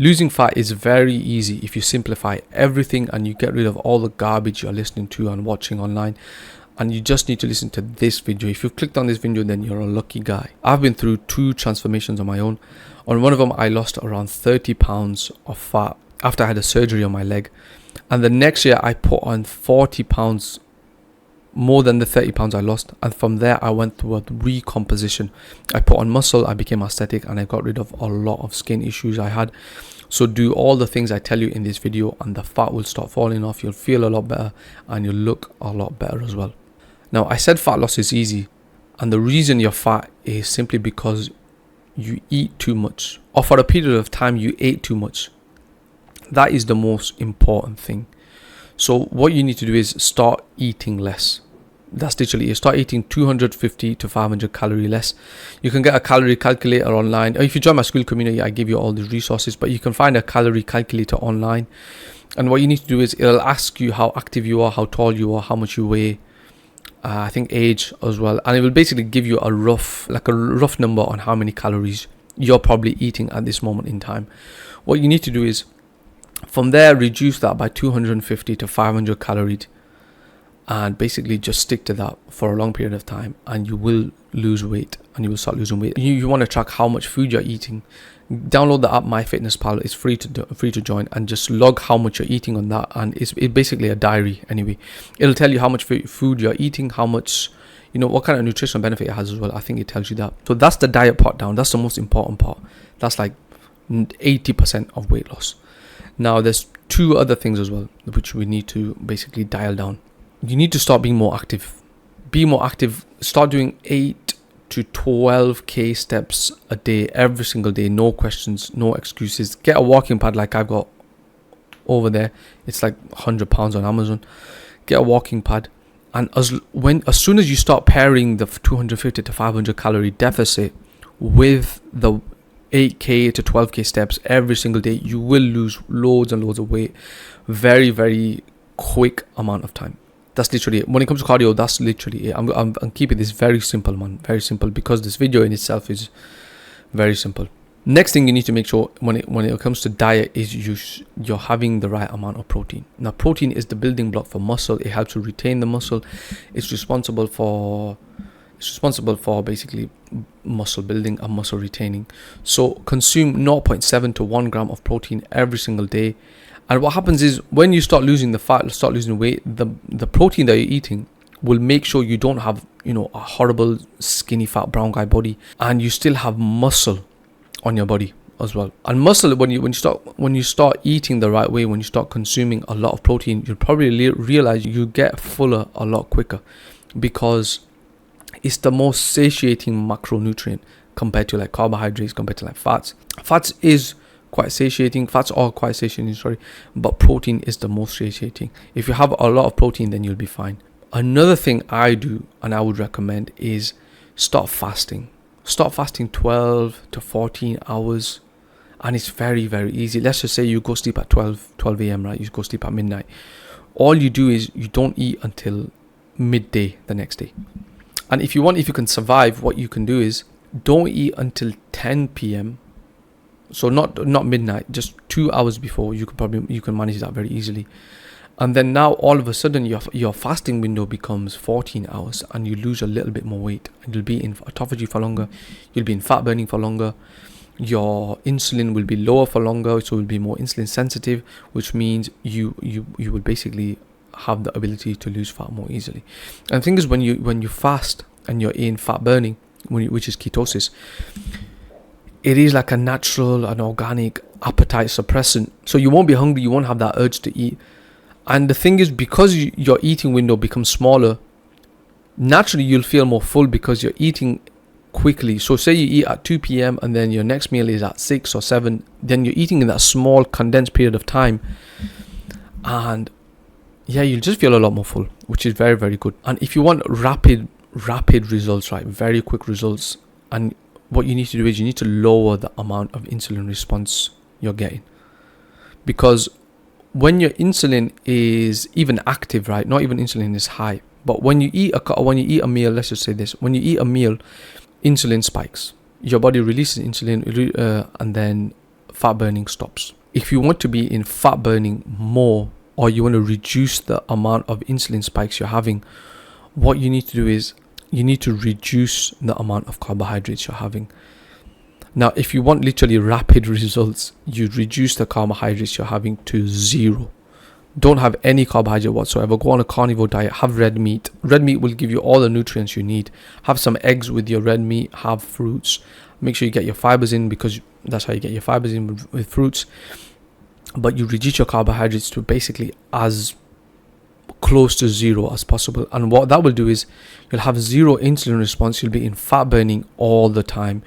Losing fat is very easy if you simplify everything and you get rid of all the garbage you're listening to and watching online. And you just need to listen to this video. If you've clicked on this video, then you're a lucky guy. I've been through 2 transformations on my own. On one of them, I lost around 30 pounds of fat after I had a surgery on my leg. And the next year, I put on 40 pounds more than the 30 pounds I lost. And from there, I went through a recomposition. I put on muscle, I became aesthetic, and I got rid of a lot of skin issues I had. So do all the things I tell you in this video and the fat will start falling off. You'll feel a lot better and you'll look a lot better as well. Now, I said fat loss is easy, and the reason you're fat is simply because you eat too much, or for a period of time you ate too much. That is the most important thing. So what you need to do is start eating less. That's literally it. Start eating 250 to 500 calories less. You can get a calorie calculator online. Or if you join my school community, I give you all the resources, but you can find a calorie calculator online. And what you need to do is it'll ask you how active you are, how tall you are, how much you weigh, I think age as well, and it will basically give you a rough number on how many calories you're probably eating at this moment in time. What you need to do is from there reduce that by 250 to 500 calories and basically just stick to that for a long period of time, and you will lose weight and you will start losing weight. You want to track how much food you're eating. Download the app MyFitnessPal. It's free to join, and just log how much you're eating on that, and it's basically a diary anyway. It'll tell you how much food you're eating, how much, what kind of nutritional benefit it has as well. I think it tells you that. So that's the diet part down. That's the most important part. That's like 80% of weight loss. Now there's 2 other things as well which we need to basically dial down. You need to start being more active. Be more active. Start doing 8 to 12k steps a day, every single day. No questions, no excuses. Get a walking pad like I've got over there. It's like £100 on Amazon. Get a walking pad, and as soon as you start pairing the 250 to 500 calorie deficit with the 8k to 12k steps every single day, you will lose loads and loads of weight very, very quick amount of time. That's literally it. When it comes to cardio, that's literally it. I'm keeping this very simple, man. Very simple, because this video in itself is very simple. Next thing you need to make sure when it comes to diet is you're having the right amount of protein. Now, protein is the building block for muscle. It helps you retain the muscle. It's responsible for basically muscle building and muscle retaining. So consume 0.7 to 1 gram of protein every single day. And what happens is when you start losing the fat, start losing weight, the protein that you're eating will make sure you don't have, a horrible skinny fat brown guy body, and you still have muscle on your body as well. And muscle, when you start eating the right way, when you start consuming a lot of protein, you'll probably realize you get fuller a lot quicker, because it's the most satiating macronutrient compared to like carbohydrates, compared to like fats. Fats are quite satiating, but protein is the most satiating. If you have a lot of protein, then you'll be fine. Another thing I do and I would recommend is start fasting. Start fasting 12 to 14 hours, and it's very, very easy. Let's just say you go sleep at 12 a.m, right? You go sleep at midnight. All you do is you don't eat until midday the next day. And if you can survive, what you can do is don't eat until 10 p.m. So not midnight, just 2 hours before. You can manage that very easily. And then now all of a sudden your fasting window becomes 14 hours, and you lose a little bit more weight, and you'll be in autophagy for longer. You'll be in fat burning for longer. Your insulin will be lower for longer, so you'll be more insulin sensitive, which means you will basically have the ability to lose fat more easily. And the thing is, when you fast and you're in fat burning, which is ketosis, it is like a natural and organic appetite suppressant. So you won't be hungry, you won't have that urge to eat. And the thing is, because your eating window becomes smaller, naturally you'll feel more full because you're eating quickly. So say you eat at 2 p.m. and then your next meal is at 6 or 7, then you're eating in that small condensed period of time, and you'll just feel a lot more full, which is very, very good. And if you want rapid results, right, very quick results, and what you need to do is you need to lower the amount of insulin response you're getting, because when your insulin is even active, right, not even insulin is high, but when you eat a meal, let's just say this, when you eat a meal, insulin spikes. Your body releases insulin, and then fat burning stops. If you want to be in fat burning more, or you want to reduce the amount of insulin spikes you're having, what you need to do is you need to reduce the amount of carbohydrates you're having. Now, if you want literally rapid results, you reduce the carbohydrates you're having to 0. Don't have any carbohydrate whatsoever. Go on a carnivore diet. Have red meat. Red meat will give you all the nutrients you need. Have some eggs with your red meat. Have fruits. Make sure you get your fibers in, because that's how you get your fibers in with fruits. But you reduce your carbohydrates to basically as close to 0 as possible. And what that will do is you'll have 0 insulin response. You'll be in fat burning all the time.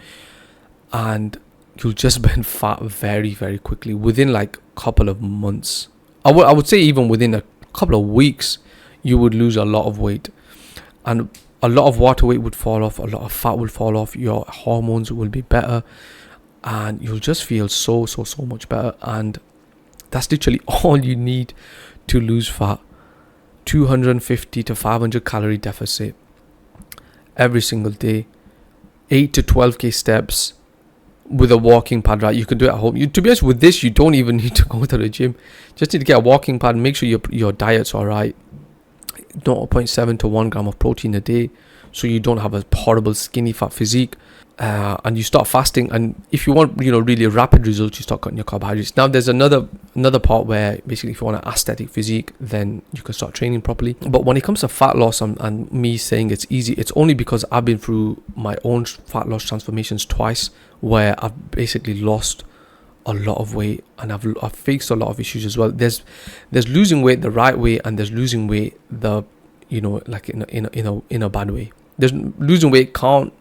And you'll just burn fat very, very quickly within like a couple of months. I would say even within a couple of weeks, you would lose a lot of weight, and a lot of water weight would fall off, a lot of fat will fall off, your hormones will be better, and you'll just feel so much better. And that's literally all you need to lose fat. 250 to 500 calorie deficit every single day, 8 to 12k steps with a walking pad, right? You can do it at home. To be honest, with this, you don't even need to go to the gym. Just need to get a walking pad. Make sure your diet's all right. 0.7 to 1 gram of protein a day, so you don't have a horrible skinny fat physique. And you start fasting. And if you want, really rapid results, you start cutting your carbohydrates. Now, there's another part where basically, if you want an aesthetic physique, then you can start training properly. But when it comes to fat loss, and me saying it's easy, it's only because I've been through my own fat loss transformations twice, where I've basically lost a lot of weight, and I've faced a lot of issues as well. There's losing weight the right way, and there's losing weight like in a bad way. There's losing weight can't,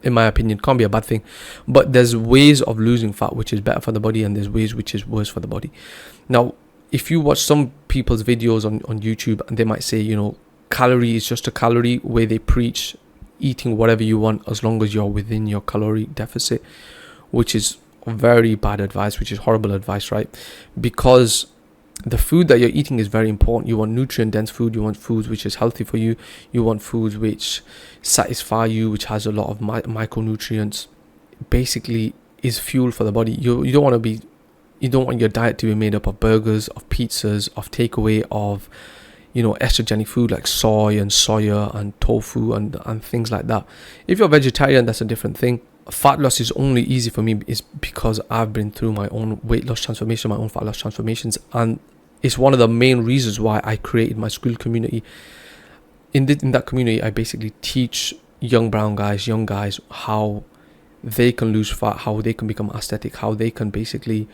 in my opinion, can't be a bad thing, but there's ways of losing fat which is better for the body, and there's ways which is worse for the body. Now, if you watch some people's videos on YouTube, and they might say, calorie is just a calorie, where they preach eating whatever you want as long as you're within your calorie deficit, which is very bad advice, which is horrible advice, right? Because the food that you're eating is very important. You want nutrient dense food. You want foods which is healthy for you. You want foods which satisfy you, which has a lot of micronutrients. Basically is fuel for the body. You don't want your diet to be made up of burgers, of pizzas, of takeaway, of estrogenic food like soy and soya and tofu and things like that. If you're vegetarian, that's a different thing. Fat loss is only easy for me is because I've been through my own weight loss transformation, my own fat loss transformations, and it's one of the main reasons why I created my school community. In that community, I basically teach young guys, how they can lose fat, how they can become aesthetic, how they can basically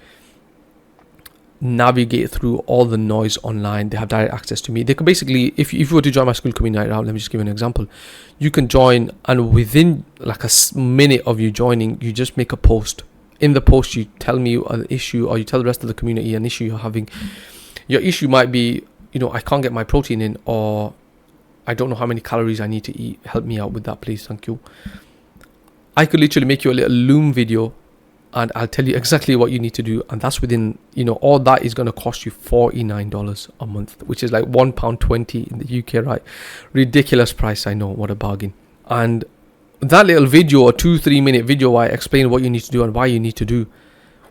navigate through all the noise online. They have direct access to me. They can basically, if you were to join my school community right now, let me just give you an example. You can join, and within like a minute of you joining, you just make a post. In the post, you tell me an issue, or you tell the rest of the community an issue you're having. Your issue might be, I can't get my protein in, or I don't know how many calories I need to eat. Help me out with that, please. Thank you. I could literally make you a little Loom video, and I'll tell you exactly what you need to do. And that's within, all that is going to cost you $49 a month, which is like £1.20 in the UK, right? Ridiculous price, I know. What a bargain. And that little video, or 2-3 minute video where I explain what you need to do and why you need to do,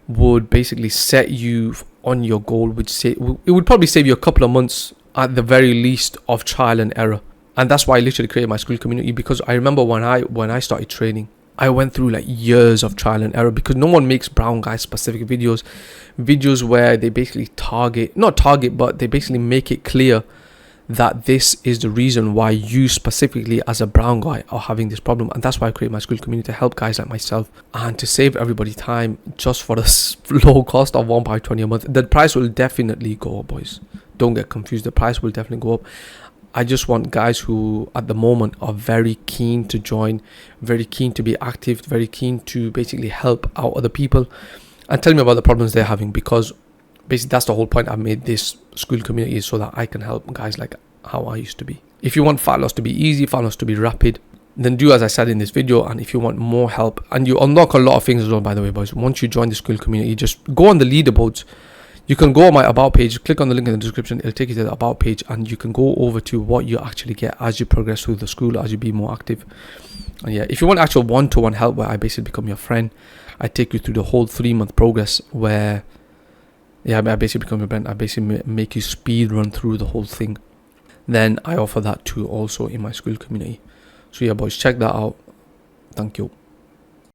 would basically set you on your goal, which it would probably save you a couple of months at the very least of trial and error. And that's why I literally created my school community, because I remember when I started training, I went through like years of trial and error, because no one makes brown guy specific videos where they basically but they basically make it clear that this is the reason why you specifically as a brown guy are having this problem. And that's why I created my school community, to help guys like myself and to save everybody time, just for the low cost of £1.20 a month. The price will definitely go up, boys. Don't get confused. The price will definitely go up. I just want guys who at the moment are very keen to join, very keen to be active, very keen to basically help out other people and tell me about the problems they're having, because basically that's the whole point. I've made this school community so that I can help guys like how I used to be. If you want fat loss to be easy, fat loss to be rapid, then do as I said in this video. And if you want more help, and you unlock a lot of things as well, by the way, boys, once you join the school community, just go on the leaderboards. You can go on my about page, click on the link in the description, it'll take you to the about page, and you can go over to what you actually get as you progress through the school, as you be more active. And yeah, if you want actual one-to-one help where I basically become your friend I take you through the whole 3-month progress where, yeah, I basically become your brand. I basically make you speed run through the whole thing. Then I offer that too also in my school community. So yeah, boys, check that out. Thank you.